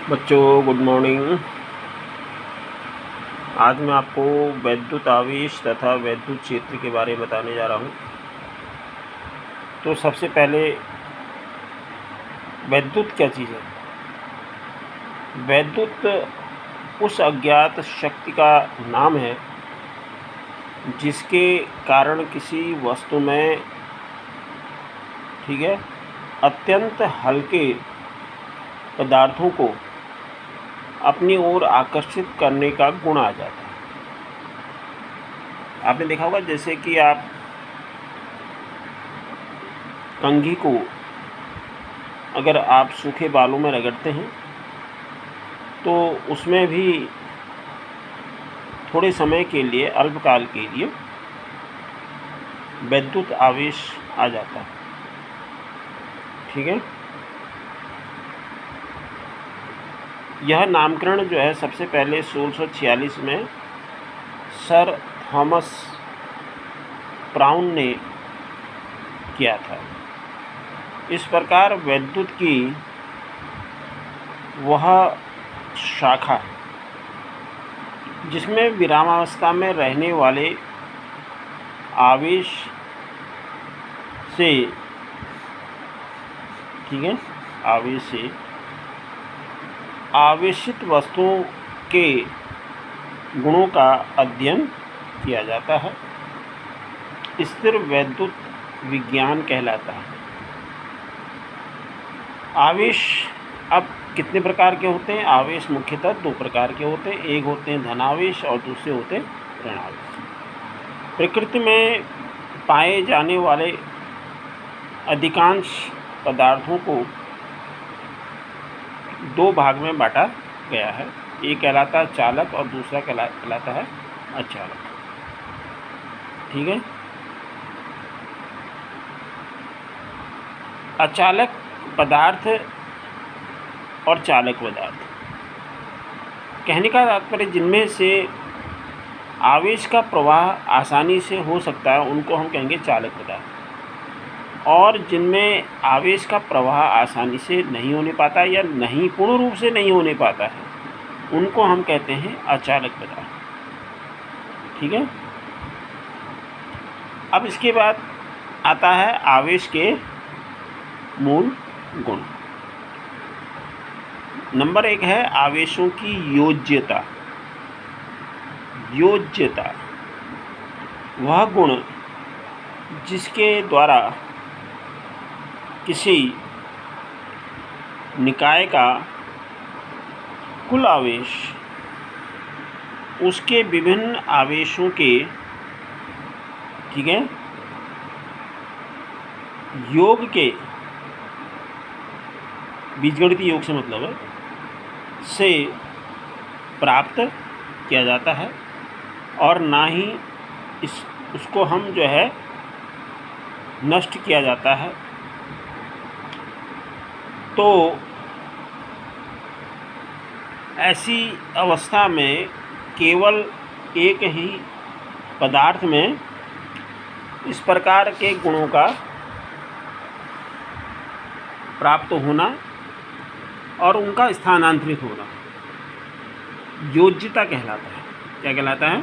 बच्चों good morning. आज मैं आपको वैद्युत आवेश तथा वैद्युत क्षेत्र के बारे में बताने जा रहा हूँ। तो सबसे पहले वैद्युत क्या चीज़ है? वैद्युत उस अज्ञात शक्ति का नाम है जिसके कारण किसी वस्तु में अत्यंत हल्के पदार्थों को अपनी ओर आकर्षित करने का गुण आ जाता है। आपने देखा होगा जैसे कि आप कंघी को अगर आप सूखे बालों में रगड़ते हैं तो उसमें भी थोड़े समय के लिए, अल्पकाल के लिए वैद्युत आवेश आ जाता है। ठीक है, यह नामकरण जो है सबसे पहले 1646 में सर थॉमस ब्राउन ने किया था। इस प्रकार वैद्युत की वह शाखा जिसमें विरामावस्था में रहने वाले आवेश से आवेशित वस्तुओं के गुणों का अध्ययन किया जाता है, स्थिर वैद्युत विज्ञान कहलाता है। आवेश अब कितने प्रकार के होते हैं? आवेश मुख्यतः दो प्रकार के होते हैं। एक होते हैं धनावेश और दूसरे होते हैं ऋणावेश। प्रकृति में पाए जाने वाले अधिकांश पदार्थों को दो भाग में बांटा गया है। एक कहलाता है चालक और दूसरा कहलाता है अचालक। ठीक है, अचालक पदार्थ और चालक पदार्थ, कहने का तात्पर्य जिनमें से आवेश का प्रवाह आसानी से हो सकता है उनको हम कहेंगे चालक पदार्थ, और जिनमें आवेश का प्रवाह आसानी से नहीं होने पाता या नहीं पूर्ण रूप से नहीं होने पाता है उनको हम कहते हैं अचालक पदार्थ। ठीक है, अब इसके बाद आता है आवेश के मूल गुण। नंबर 1 है आवेशों की योज्यता। योज्यता वह गुण जिसके द्वारा किसी निकाय का कुल आवेश उसके विभिन्न आवेशों के योग के, बीजगणितीय योग से मतलब है, से प्राप्त किया जाता है, और ना ही उसको हम नष्ट किया जाता है। तो ऐसी अवस्था में केवल एक ही पदार्थ में इस प्रकार के गुणों का प्राप्त होना और उनका स्थानांतरित होना योज्यता कहलाता है। क्या कहलाता है?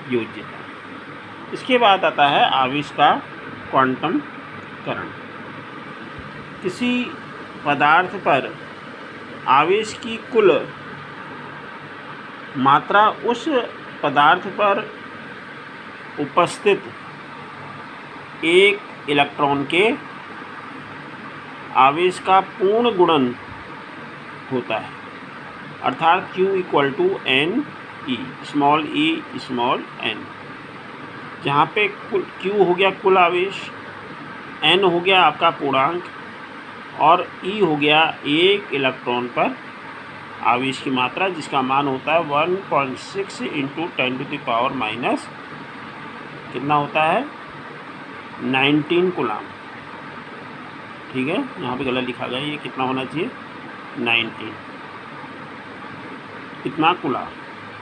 योज्यता। इसके बाद आता है आवेश का क्वांटम करण। किसी पदार्थ पर आवेश की कुल मात्रा उस पदार्थ पर उपस्थित एक इलेक्ट्रॉन के आवेश का पूर्ण गुणन होता है, अर्थात Q = NE, small e small n, जहाँ पे Q हो गया कुल आवेश, N हो गया आपका पूर्णांक, और E हो गया एक इलेक्ट्रॉन पर आवेश की मात्रा, जिसका मान होता है 1.6 × 10⁻⁻, कितना होता है? 19 कूलाम। ठीक है, यहाँ पे गलत लिखा गया, ये कितना होना चाहिए? 19, इतना कूलाम।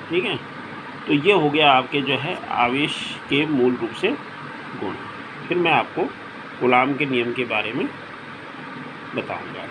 ठीक है, तो ये हो गया आपके आवेश के मूल रूप से गुण। फिर मैं आपको कूलाम के नियम के बारे में बताऊंगा।